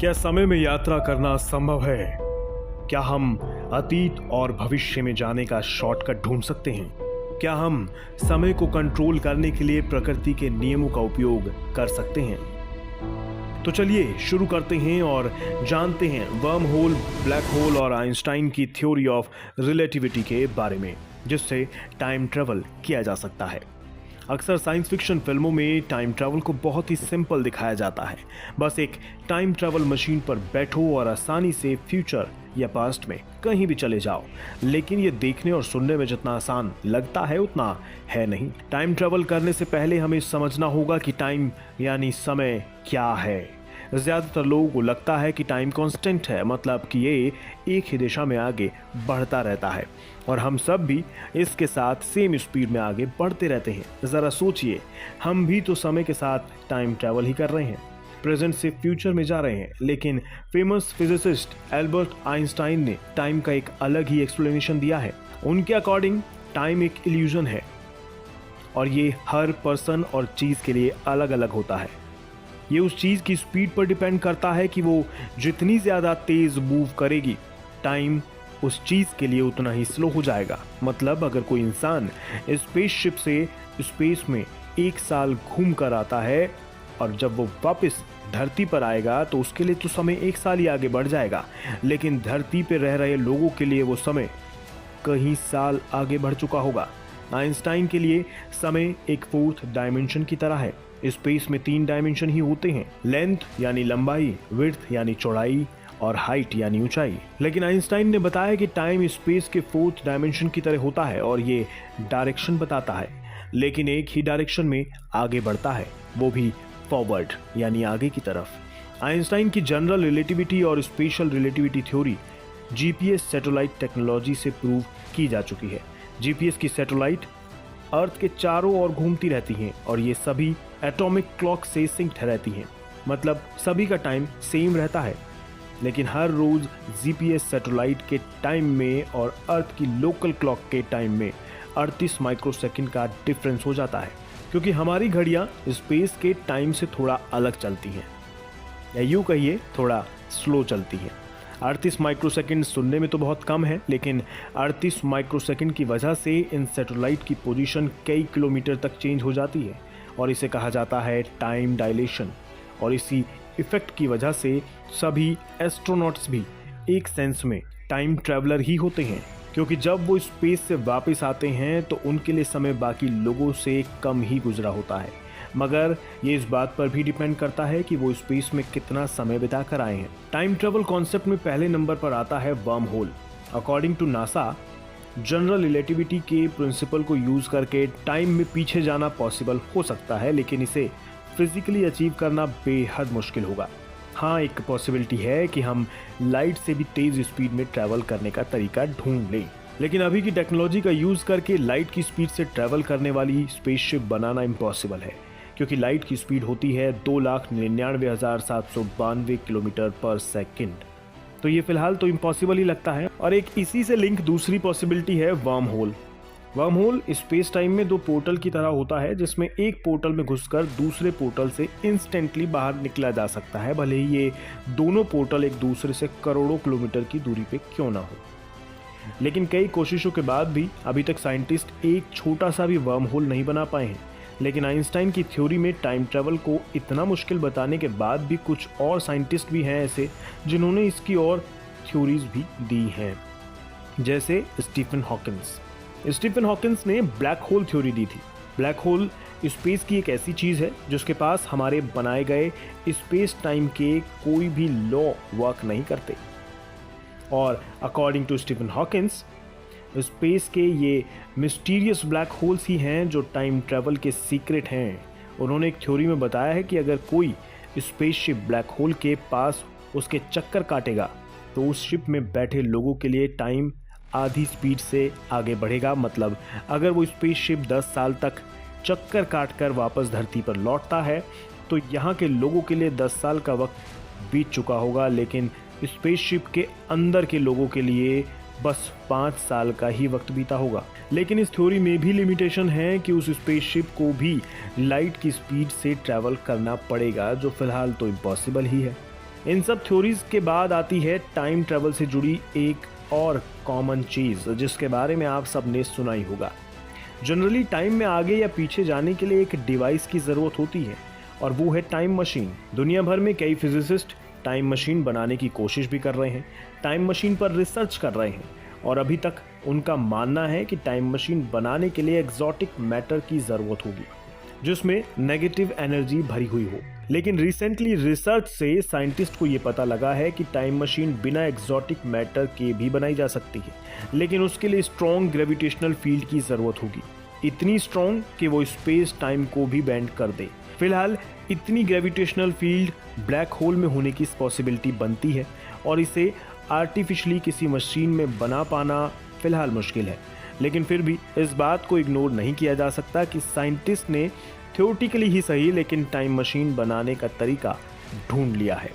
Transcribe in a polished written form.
क्या समय में यात्रा करना संभव है? क्या हम अतीत और भविष्य में जाने का शॉर्टकट ढूंढ सकते हैं? क्या हम समय को कंट्रोल करने के लिए प्रकृति के नियमों का उपयोग कर सकते हैं? तो चलिए शुरू करते हैं और जानते हैं वर्म होल, ब्लैक होल और आइंस्टाइन की थ्योरी ऑफ रिलेटिविटी के बारे में, जिससे टाइम ट्रेवल किया जा सकता है। अक्सर साइंस फिक्शन फिल्मों में टाइम ट्रैवल को बहुत ही सिंपल दिखाया जाता है। बस एक टाइम ट्रैवल मशीन पर बैठो और आसानी से फ्यूचर या पास्ट में कहीं भी चले जाओ। लेकिन ये देखने और सुनने में जितना आसान लगता है उतना है नहीं। टाइम ट्रैवल करने से पहले हमें समझना होगा कि टाइम यानी समय क्या है। ज़्यादातर लोगों को लगता है कि टाइम कांस्टेंट है, मतलब कि ये एक ही दिशा में आगे बढ़ता रहता है और हम सब भी इसके साथ सेम स्पीड में आगे बढ़ते रहते हैं। ज़रा सोचिए, हम भी तो समय के साथ टाइम ट्रैवल ही कर रहे हैं, प्रेजेंट से फ्यूचर में जा रहे हैं। लेकिन फेमस फिजिसिस्ट एल्बर्ट आइंस्टाइन ने टाइम का एक अलग ही एक्सप्लेनेशन दिया है। उनके अकॉर्डिंग टाइम एक इल्यूजन है और ये हर पर्सन और चीज़ के लिए अलग अलग होता है। ये उस चीज़ की स्पीड पर डिपेंड करता है कि वो जितनी ज़्यादा तेज़ मूव करेगी, टाइम उस चीज़ के लिए उतना ही स्लो हो जाएगा। मतलब अगर कोई इंसान स्पेसशिप से स्पेस में 1 साल घूम कर आता है और जब वो वापस धरती पर आएगा तो उसके लिए तो समय 1 साल ही आगे बढ़ जाएगा, लेकिन धरती पर रह रहे लोगों के लिए वो समय कई साल आगे बढ़ चुका होगा। आइंस्टाइन के लिए समय एक 4th डायमेंशन की तरह है। स्पेस में 3 डायमेंशन ही होते हैं, लेंथ यानी लंबाई, विड्थ यानी चौड़ाई और हाइट यानी ऊंचाई। लेकिन आइंस्टाइन ने बताया कि टाइम स्पेस के 4th डायमेंशन की तरह होता है और ये डायरेक्शन बताता है, लेकिन एक ही डायरेक्शन में आगे बढ़ता है, वो भी फॉरवर्ड यानी आगे की तरफ। आइंस्टाइन की जनरल रिलेटिविटी और special relativity theory GPS satellite technology से प्रूव की जा चुकी है। जीपीएस की सैटेलाइट अर्थ के चारों ओर घूमती रहती हैं और ये सभी एटॉमिक क्लॉक से सिंक्ड रहती हैं, मतलब सभी का टाइम सेम रहता है। लेकिन हर रोज जीपीएस सैटेलाइट के टाइम में और अर्थ की लोकल क्लॉक के टाइम में 38 माइक्रोसेकंड का डिफरेंस हो जाता है, क्योंकि हमारी घड़ियां स्पेस के टाइम से थोड़ा अलग चलती हैं, या यूँ कहिए थोड़ा स्लो चलती हैं। 38 माइक्रोसेकंड सुनने में तो बहुत कम है, लेकिन 38 माइक्रोसेकंड की वजह से इन सैटेलाइट की पोजीशन कई किलोमीटर तक चेंज हो जाती है और इसे कहा जाता है टाइम डायलेशन। और इसी इफेक्ट की वजह से सभी एस्ट्रोनॉट्स भी एक सेंस में टाइम ट्रैवलर ही होते हैं, क्योंकि जब वो स्पेस से वापस आते हैं तो उनके लिए समय बाकी लोगों से कम ही गुजरा होता है। मगर ये इस बात पर भी डिपेंड करता है कि वो स्पेस में कितना समय बिता कर आए हैं। टाइम ट्रेवल कॉन्सेप्ट में पहले नंबर पर आता है wormhole. According to NASA, general relativity के प्रिंसिपल को यूज करके टाइम में पीछे जाना पॉसिबल हो सकता है, लेकिन इसे फिजिकली अचीव करना बेहद मुश्किल होगा। हाँ, एक पॉसिबिलिटी है कि हम लाइट से भी तेज स्पीड में ट्रैवल करने का तरीका ढूंढ लें, लेकिन अभी की टेक्नोलॉजी का यूज करके लाइट की स्पीड से ट्रैवल करने वाली स्पेसशिप बनाना इम्पॉसिबल है, क्योंकि लाइट की स्पीड होती है 2,99,792 किलोमीटर पर सेकंड। तो ये फिलहाल तो इम्पॉसिबल ही लगता है। और एक इसी से लिंक दूसरी पॉसिबिलिटी है worm hole. Worm hole space time में 2 पोर्टल की तरह होता है, जिसमें एक पोर्टल में घुसकर दूसरे पोर्टल से इंस्टेंटली बाहर निकला जा सकता है, भले ही ये दोनों पोर्टल एक दूसरे से करोड़ों किलोमीटर की दूरी पे क्यों ना हो। लेकिन कई कोशिशों के बाद भी अभी तक साइंटिस्ट एक छोटा सा भी वर्म होल नहीं बना पाए हैं। लेकिन आइंस्टाइन की थ्योरी में टाइम ट्रैवल को इतना मुश्किल बताने के बाद भी कुछ और साइंटिस्ट भी हैं ऐसे जिन्होंने इसकी और थ्योरीज भी दी हैं, जैसे स्टीफन हॉकिंस। स्टीफन हॉकिंस ने ब्लैक होल थ्योरी दी थी। ब्लैक होल स्पेस की एक ऐसी चीज़ है जिसके पास हमारे बनाए गए स्पेस टाइम के कोई भी लॉ वर्क नहीं करते। और according to Stephen Hawking, space के ये मिस्टीरियस ब्लैक होल्स ही हैं जो टाइम ट्रैवल के सीक्रेट हैं। उन्होंने एक थ्योरी में बताया है कि अगर कोई स्पेसशिप ब्लैक होल के पास उसके चक्कर काटेगा तो उस शिप में बैठे लोगों के लिए टाइम आधी स्पीड से आगे बढ़ेगा। मतलब अगर वो स्पेसशिप 10 साल तक चक्कर काटकर वापस धरती पर लौटता है तो यहाँ के लोगों के लिए 10 साल का वक्त बीत चुका होगा, लेकिन स्पेसशिप के अंदर के लोगों के लिए बस 5 साल का ही वक्त बीता होगा। लेकिन इस थ्योरी में भी लिमिटेशन है कि उस स्पेसशिप को भी लाइट की स्पीड से ट्रैवल करना पड़ेगा, जो फिलहाल तो इम्पॉसिबल ही है। इन सब थ्योरीज के बाद आती है टाइम ट्रेवल से जुड़ी एक और कॉमन चीज जिसके बारे में आप सबने सुना ही होगा। जनरली टाइम में आगे या पीछे जाने के लिए एक डिवाइस की जरूरत होती है और वो है टाइम मशीन। दुनिया भर में कई फिजिसिस्ट टाइम मशीन बनाने की कोशिश भी कर रहे हैं, टाइम मशीन पर रिसर्च कर रहे हैं और अभी तक उनका मानना है कि टाइम मशीन बनाने के लिए एक्सोटिक मैटर की जरूरत होगी जिसमें नेगेटिव एनर्जी भरी हुई हो। लेकिन रिसेंटली रिसर्च से साइंटिस्ट को ये पता लगा है कि टाइम मशीन बिना एक्सोटिक मैटर के भी बनाई जा सकती है, लेकिन उसके लिए स्ट्रॉन्ग ग्रेविटेशनल फील्ड की जरूरत होगी, इतनी स्ट्रॉन्ग कि वो स्पेस टाइम को भी बेंड कर दे। फिलहाल इतनी ग्रेविटेशनल फील्ड ब्लैक होल में होने की पॉसिबिलिटी बनती है और इसे आर्टिफिशियली किसी मशीन में बना पाना फिलहाल मुश्किल है। लेकिन फिर भी इस बात को इग्नोर नहीं किया जा सकता कि साइंटिस्ट ने थ्योरेटिकली ही सही लेकिन टाइम मशीन बनाने का तरीका ढूंढ लिया है।